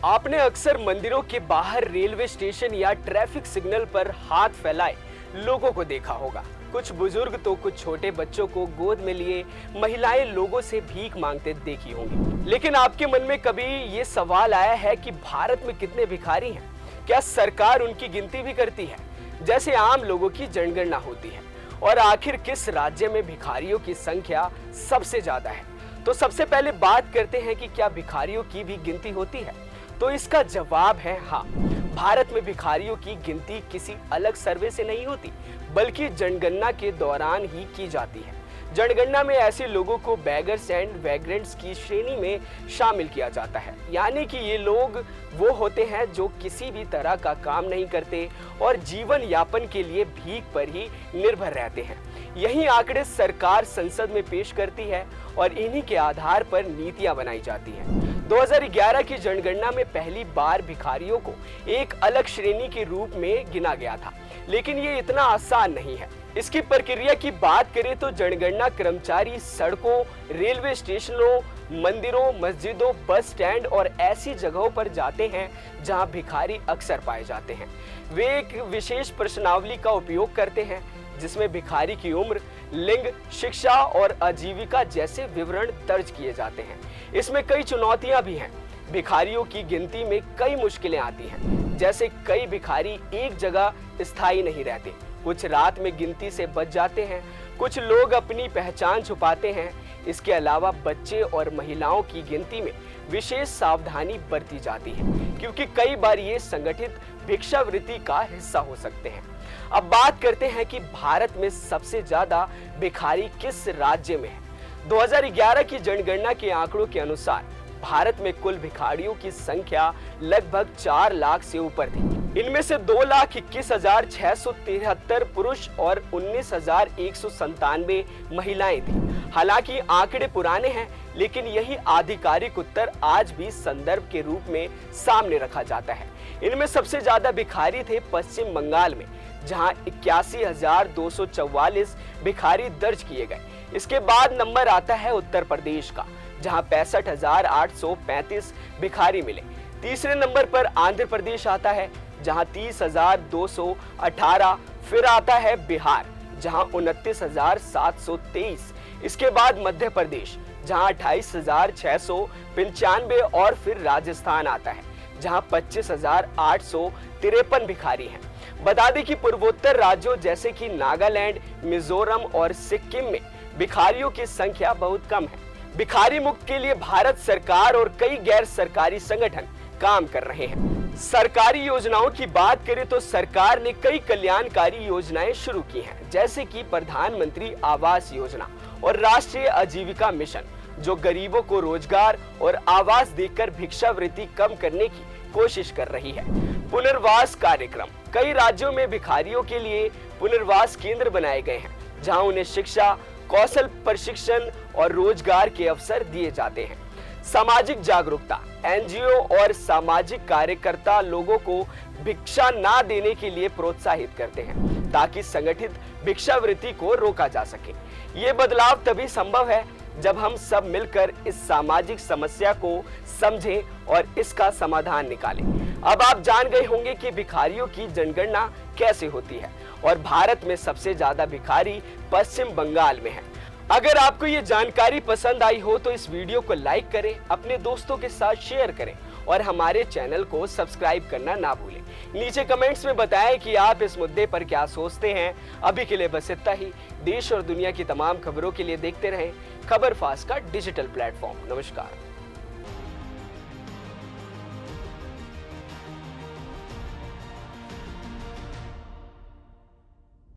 आपने अक्सर मंदिरों के बाहर, रेलवे स्टेशन या ट्रैफिक सिग्नल पर हाथ फैलाए लोगों को देखा होगा। कुछ बुजुर्ग तो कुछ छोटे बच्चों को गोद में लिए महिलाएं लोगों से भीख मांगते देखी होंगी। लेकिन आपके मन में कभी ये सवाल आया है कि भारत में कितने भिखारी हैं? क्या सरकार उनकी गिनती भी करती है, जैसे आम लोगों की जनगणना होती है? और आखिर किस राज्य में भिखारियों की संख्या सबसे ज्यादा है? तो सबसे पहले बात करते हैं कि क्या भिखारियों की भी गिनती होती है। तो इसका जवाब है हाँ। भारत में भिखारियों की गिनती किसी अलग सर्वे से नहीं होती, बल्कि जनगणना के दौरान ही की जाती है। जनगणना में ऐसे लोगों को बेगर्स एंड वैग्रेंट्स की श्रेणी में शामिल किया जाता है, यानी कि ये लोग वो होते हैं जो किसी भी तरह का काम नहीं करते और जीवन यापन के लिए भीख पर ही निर्भर रहते हैं। यही आंकड़े सरकार संसद में पेश करती है और इन्हीं के आधार पर नीतियां बनाई जाती हैं। 2011 की जनगणना में पहली बार भिखारियों को एक अलग श्रेणी के रूप में गिना गया था, लेकिन ये इतना आसान नहीं है। इसकी प्रक्रिया की बात करें तो जनगणना कर्मचारी सड़कों, रेलवे स्टेशनों, मंदिरों, मस्जिदों, बस स्टैंड और ऐसी जगहों पर जाते हैं जहां भिखारी अक्सर पाए जाते हैं। वे एक विशेष प्रश्नावली का उपयोग करते हैं जिसमें भिखारी की उम्र, लिंग, शिक्षा और आजीविका जैसे विवरण दर्ज किए जाते हैं। इसमें कई चुनौतियां भी हैं। भिखारियों की गिनती में कई मुश्किलें आती हैं, जैसे कई भिखारी एक जगह स्थायी नहीं रहते, कुछ रात में गिनती से बच जाते हैं, कुछ लोग अपनी पहचान छुपाते हैं। इसके अलावा बच्चे और महिलाओं की गिनती में विशेष सावधानी बरती जाती है, क्योंकि कई बार ये संगठित भिक्षावृत्ति का हिस्सा हो सकते हैं। अब बात करते हैं कि भारत में सबसे ज्यादा भिखारी किस राज्य में है। 2011 की जनगणना के आंकड़ों के अनुसार भारत में कुल भिखारियों की संख्या लगभग 4 लाख से ऊपर थी। इनमें से 2,21,673 पुरुष और 19,197 महिलाएं थी। हालांकि आंकड़े पुराने हैं, लेकिन यही आधिकारिक उत्तर आज भी संदर्भ के रूप में सामने रखा जाता है। इनमें सबसे ज्यादा भिखारी थे पश्चिम बंगाल में, जहां 81,244 भिखारी दर्ज किए गए। इसके बाद नंबर आता है उत्तर प्रदेश का, जहां 65,835 भिखारी मिले। तीसरे नंबर पर आंध्र प्रदेश आता है, जहां 30,218। फिर आता है बिहार, जहां 29,723। इसके बाद मध्य प्रदेश, जहां 28,695 और फिर राजस्थान आता है, जहां 25,853 भिखारी हैं। बता दें कि पूर्वोत्तर राज्यों जैसे कि नागालैंड, मिजोरम और सिक्किम में भिखारियों की संख्या बहुत कम है। भिखारी मुक्त के लिए भारत सरकार और कई गैर सरकारी संगठन काम कर रहे हैं। सरकारी योजनाओं की बात करें तो सरकार ने कई कल्याणकारी योजनाएं शुरू की हैं, जैसे कि प्रधानमंत्री आवास योजना और राष्ट्रीय आजीविका मिशन, जो गरीबों को रोजगार और आवास देकर भिक्षावृत्ति कम करने की कोशिश कर रही है। पुनर्वास कार्यक्रम, कई राज्यों में भिखारियों के लिए पुनर्वास केंद्र बनाए गए हैं, जहां उन्हें शिक्षा, कौशल प्रशिक्षण और रोजगार के अवसर दिए जाते हैं। सामाजिक जागरूकता, एनजीओ और सामाजिक कार्यकर्ता लोगों को भिक्षा ना देने के लिए प्रोत्साहित करते हैं, ताकि संगठित भिक्षावृत्ति को रोका जा सके। ये बदलाव तभी संभव है जब हम सब मिलकर इस सामाजिक समस्या को समझें और इसका समाधान निकालें। अब आप जान गए होंगे कि भिखारियों की जनगणना कैसे होती है और भारत में सबसे ज्यादा भिखारी पश्चिम बंगाल में है। अगर आपको ये जानकारी पसंद आई हो तो इस वीडियो को लाइक करें, अपने दोस्तों के साथ शेयर करें और हमारे चैनल को सब्सक्राइब करना ना भूलें। नीचे कमेंट्स में बताएं कि आप इस मुद्दे पर क्या सोचते हैं। अभी के लिए बस इतना ही। देश और दुनिया की तमाम खबरों के लिए देखते रहें खबर फास्ट का डिजिटल प्लेटफॉर्म। नमस्कार।